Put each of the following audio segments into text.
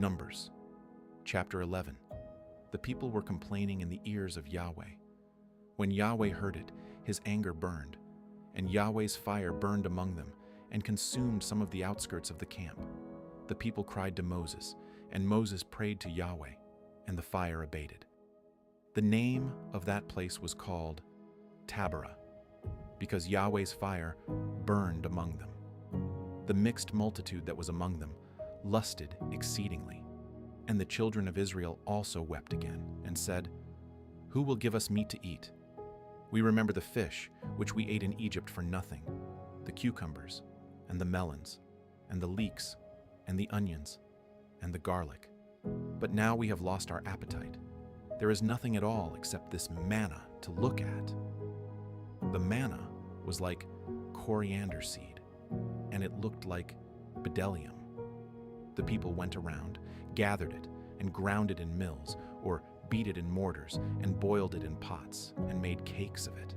Numbers, chapter 11. The people were complaining in the ears of Yahweh. When Yahweh heard it, his anger burned, and Yahweh's fire burned among them and consumed some of the outskirts of the camp. The people cried to Moses, and Moses prayed to Yahweh, and the fire abated. The name of that place was called Taberah, because Yahweh's fire burned among them. The mixed multitude that was among them lusted exceedingly, and the children of Israel also wept again, and said, "Who will give us meat to eat? We remember the fish which we ate in Egypt for nothing, the cucumbers, and the melons, and the leeks, and the onions, and the garlic. But now we have lost our appetite. There is nothing at all except this manna to look at." The manna was like coriander seed, and it looked like bdellium. The people went around, gathered it, and ground it in mills, or beat it in mortars, and boiled it in pots, and made cakes of it.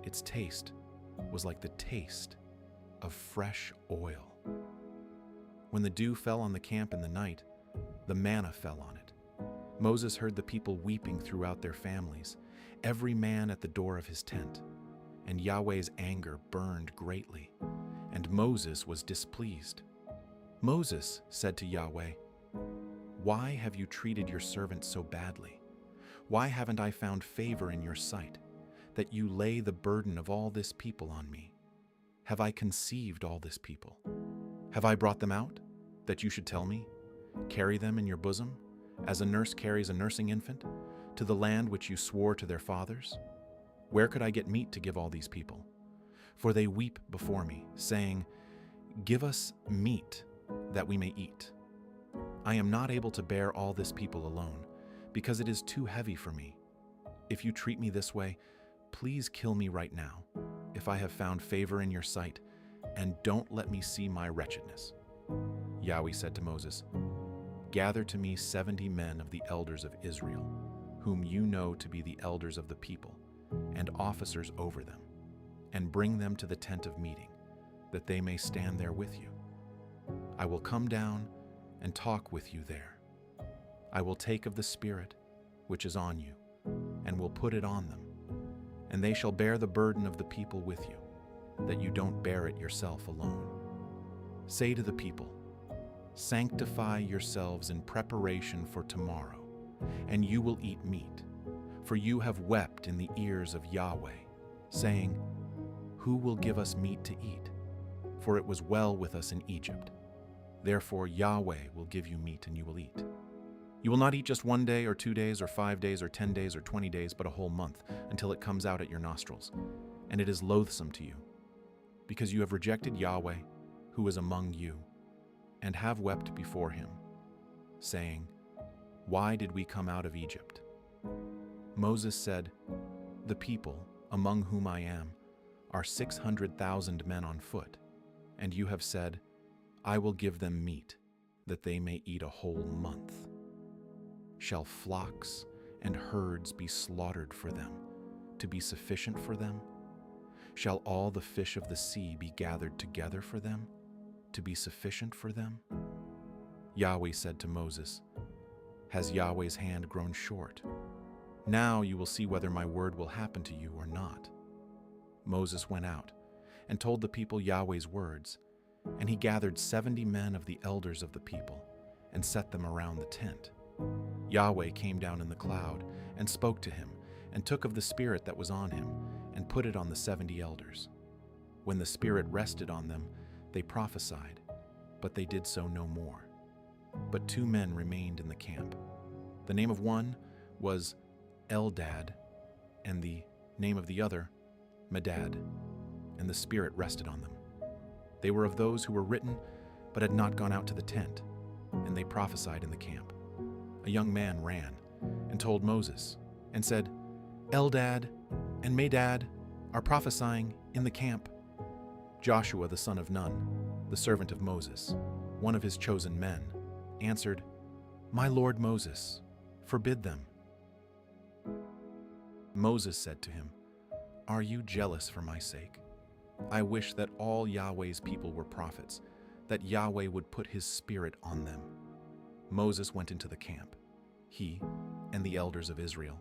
Its taste was like the taste of fresh oil. When the dew fell on the camp in the night, the manna fell on it. Moses heard the people weeping throughout their families, every man at the door of his tent. And Yahweh's anger burned greatly, and Moses was displeased. Moses said to Yahweh, "Why have you treated your servant so badly? Why haven't I found favor in your sight, that you lay the burden of all this people on me? Have I conceived all this people? Have I brought them out, that you should tell me? Carry them in your bosom, as a nurse carries a nursing infant, to the land which you swore to their fathers? Where could I get meat to give all these people? For they weep before me, saying, 'Give us meat, that we may eat.' I am not able to bear all this people alone, because it is too heavy for me. If you treat me this way, please kill me right now, if I have found favor in your sight, and don't let me see my wretchedness." Yahweh said to Moses, "Gather to me 70 men of the elders of Israel, whom you know to be the elders of the people, and officers over them, and bring them to the tent of meeting, that they may stand there with you. I will come down and talk with you there. I will take of the Spirit which is on you, and will put it on them, and they shall bear the burden of the people with you, that you don't bear it yourself alone. Say to the people, 'Sanctify yourselves in preparation for tomorrow, and you will eat meat, for you have wept in the ears of Yahweh, saying, Who will give us meat to eat? For it was well with us in Egypt. Therefore Yahweh will give you meat, and you will eat. You will not eat just 1 day or 2 days or 5 days or 10 days or 20 days, but a whole month, until it comes out at your nostrils, and it is loathsome to you, because you have rejected Yahweh, who is among you, and have wept before him, saying, Why did we come out of Egypt?' Moses said, 'The people, among whom I am, are 600,000 men on foot, and you have said, I will give them meat, that they may eat a whole month. Shall flocks and herds be slaughtered for them, to be sufficient for them? Shall all the fish of the sea be gathered together for them, to be sufficient for them?' Yahweh said to Moses, 'Has Yahweh's hand grown short? Now you will see whether my word will happen to you or not.' Moses went out and told the people Yahweh's words, and he gathered 70 men of the elders of the people and set them around the tent. Yahweh came down in the cloud and spoke to him, and took of the Spirit that was on him and put it on the 70 elders. When the Spirit rested on them, they prophesied, but they did so no more. But 2 men remained in the camp. The name of one was Eldad, and the name of the other Medad, and the Spirit rested on them. They were of those who were written, but had not gone out to the tent, and they prophesied in the camp. A young man ran and told Moses, and said, Eldad and Medad are prophesying in the camp. Joshua the son of Nun, the servant of Moses, one of his chosen men, answered, My lord Moses, forbid them. Moses said to him, Are you jealous for my sake? I wish that all Yahweh's people were prophets, that Yahweh would put his Spirit on them. Moses went into the camp, he and the elders of Israel.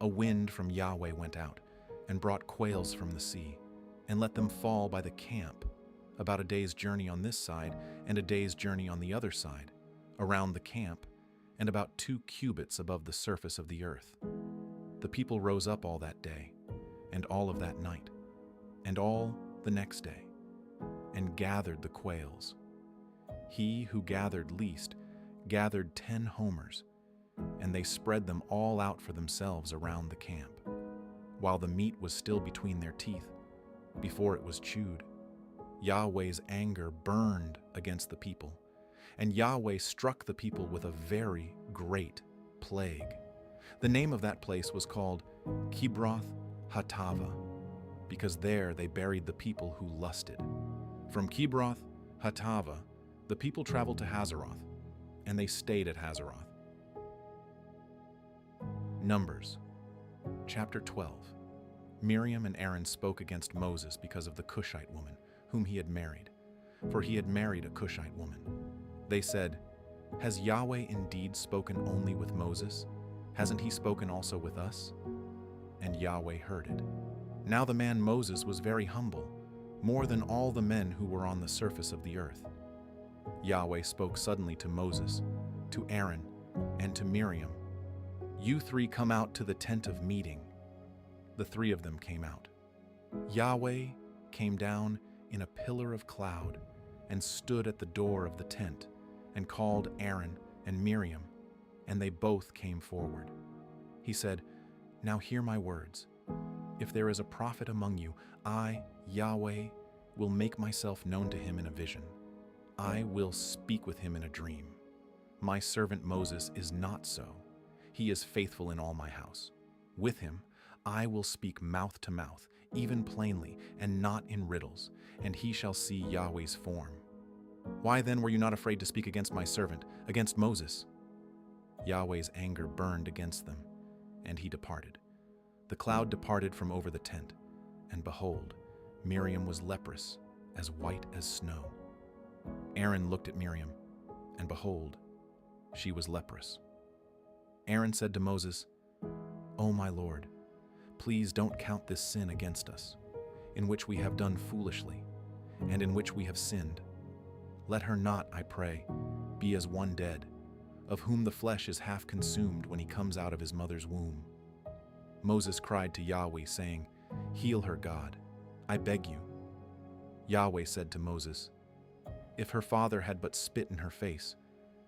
A wind from Yahweh went out and brought quails from the sea, and let them fall by the camp, about a day's journey on this side and a day's journey on the other side, around the camp, and about 2 cubits above the surface of the earth. The people rose up all that day, and all of that night, and all the next day, and gathered the quails. He who gathered least gathered 10 homers, and they spread them all out for themselves around the camp, while the meat was still between their teeth, before it was chewed. Yahweh's anger burned against the people, and Yahweh struck the people with a very great plague. The name of that place was called Kibroth Hattava, because there they buried the people who lusted. From Kibroth Hattava, the people traveled to Hazeroth, and they stayed at Hazeroth. Numbers, chapter 12. Miriam and Aaron spoke against Moses because of the Cushite woman, whom he had married, for he had married a Cushite woman. They said, "Has Yahweh indeed spoken only with Moses? Hasn't he spoken also with us?" And Yahweh heard it. Now the man Moses was very humble, more than all the men who were on the surface of the earth. Yahweh spoke suddenly to Moses, to Aaron, and to Miriam. "You 3 come out to the tent of meeting." The 3 of them came out. Yahweh came down in a pillar of cloud and stood at the door of the tent and called Aaron and Miriam, and they both came forward. He said, "Now hear my words. If there is a prophet among you, I, Yahweh, will make myself known to him in a vision. I will speak with him in a dream. My servant Moses is not so. He is faithful in all my house. With him, I will speak mouth to mouth, even plainly, and not in riddles, and he shall see Yahweh's form. Why then were you not afraid to speak against my servant, against Moses?" Yahweh's anger burned against them, and he departed. The cloud departed from over the tent, and behold, Miriam was leprous, as white as snow. Aaron looked at Miriam, and behold, she was leprous. Aaron said to Moses, "O my Lord, please don't count this sin against us, in which we have done foolishly, and in which we have sinned. Let her not, I pray, be as one dead, of whom the flesh is half consumed when he comes out of his mother's womb." Moses cried to Yahweh, saying, "Heal her, God, I beg you." Yahweh said to Moses, "If her father had but spit in her face,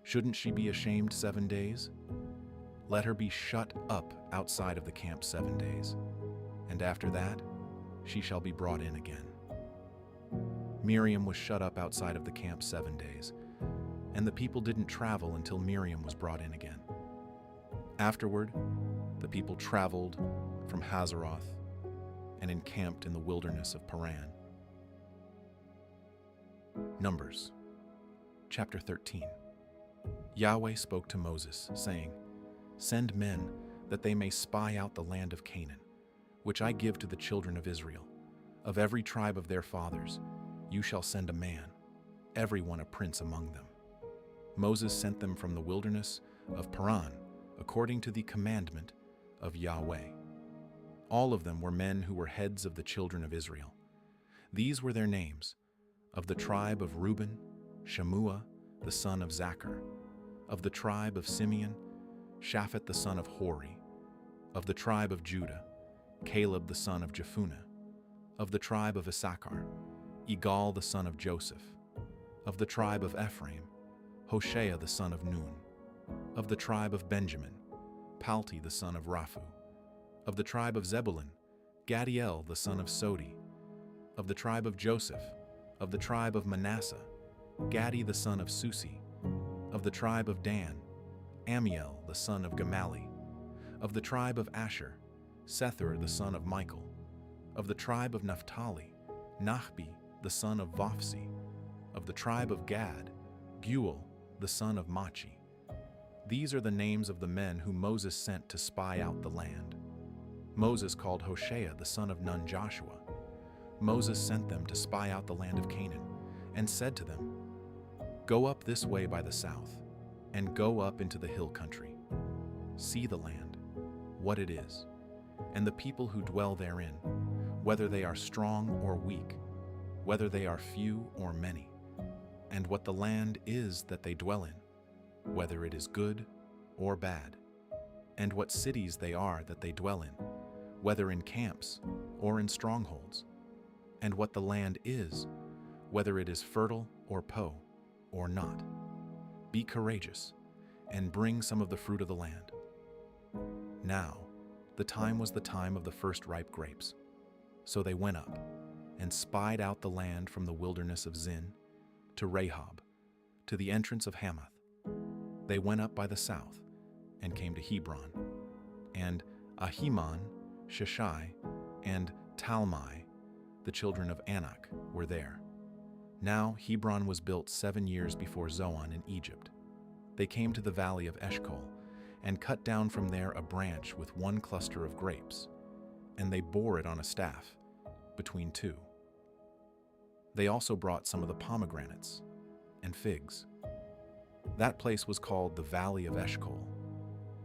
shouldn't she be ashamed 7 days? Let her be shut up outside of the camp 7 days, and after that she shall be brought in again." Miriam was shut up outside of the camp 7 days, and the people didn't travel until Miriam was brought in again. Afterward, the people traveled from Hazeroth and encamped in the wilderness of Paran. Numbers, chapter 13. Yahweh spoke to Moses, saying, "Send men that they may spy out the land of Canaan, which I give to the children of Israel. Of every tribe of their fathers you shall send a man, every one a prince among them." Moses sent them from the wilderness of Paran, according to the commandment of Yahweh. All of them were men who were heads of the children of Israel. These were their names: of the tribe of Reuben, Shammua the son of Zachar; of the tribe of Simeon, Shaphat the son of Hori; of the tribe of Judah, Caleb the son of Jephunneh; of the tribe of Issachar, Igal the son of Joseph; of the tribe of Ephraim, Hoshea the son of Nun; of the tribe of Benjamin, Palti the son of Raphu; of the tribe of Zebulun, Gadiel the son of Sodi; of the tribe of Joseph; of the tribe of Manasseh, Gadi the son of Susi; of the tribe of Dan, Amiel the son of Gamali; of the tribe of Asher, Sethur the son of Michael; of the tribe of Naphtali, Nachbi the son of Vophsi; of the tribe of Gad, Guel the son of Machi. These are the names of the men whom Moses sent to spy out the land. Moses called Hoshea the son of Nun Joshua. Moses sent them to spy out the land of Canaan, and said to them, "Go up this way by the south, and go up into the hill country. See the land, what it is, and the people who dwell therein, whether they are strong or weak, whether they are few or many, and what the land is that they dwell in, whether it is good or bad, and what cities they are that they dwell in, whether in camps or in strongholds, and what the land is, whether it is fertile or po or not. Be courageous and bring some of the fruit of the land. Now, the time was the time of the first ripe grapes. So they went up and spied out the land from the wilderness of Zin to Rehob, to the entrance of Hamath. They went up by the south and came to Hebron, and Ahiman, Sheshai, and Talmai, the children of Anak, were there. Now Hebron was built 7 years before Zoan in Egypt. They came to the valley of Eshcol, and cut down from there a branch with one cluster of grapes, and they bore it on a staff, between two. They also brought some of the pomegranates and figs. That place was called the Valley of Eshcol,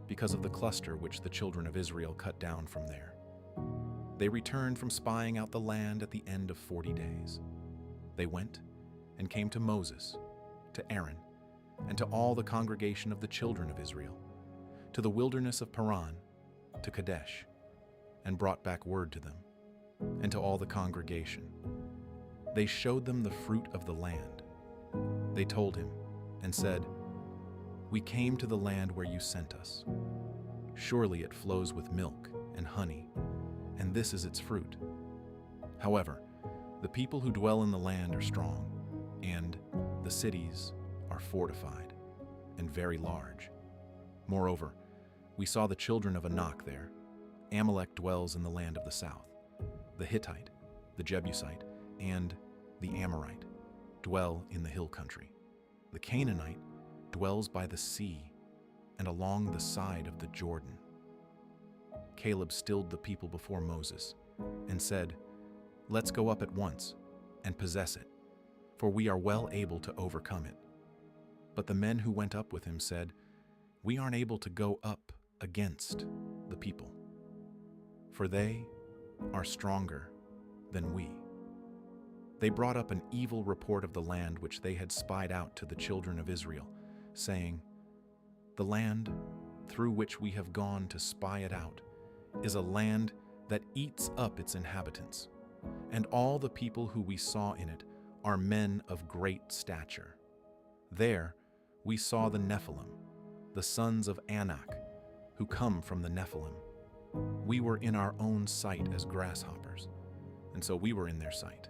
because of the cluster which the children of Israel cut down from there. They returned from spying out the land at the end of 40 days. They went and came to Moses, to Aaron, and to all the congregation of the children of Israel, to the wilderness of Paran, to Kadesh, and brought back word to them, and to all the congregation. They showed them the fruit of the land. They told him and said, "We came to the land where you sent us. Surely it flows with milk and honey, and this is its fruit. However, the people who dwell in the land are strong, and the cities are fortified and very large. Moreover, we saw the children of Anak there. Amalek dwells in the land of the south. The Hittite, the Jebusite, and the Amorite dwell in the hill country. The Canaanite dwells by the sea and along the side of the Jordan." Caleb stilled the people before Moses and said, "Let's go up at once and possess it, for we are well able to overcome it." But the men who went up with him said, "We aren't able to go up against the people, for they are stronger than we." They brought up an evil report of the land which they had spied out to the children of Israel, saying, "The land through which we have gone to spy it out is a land that eats up its inhabitants, and all the people who we saw in it are men of great stature. There we saw the Nephilim, the sons of Anak, who come from the Nephilim. We were in our own sight as grasshoppers, and so we were in their sight.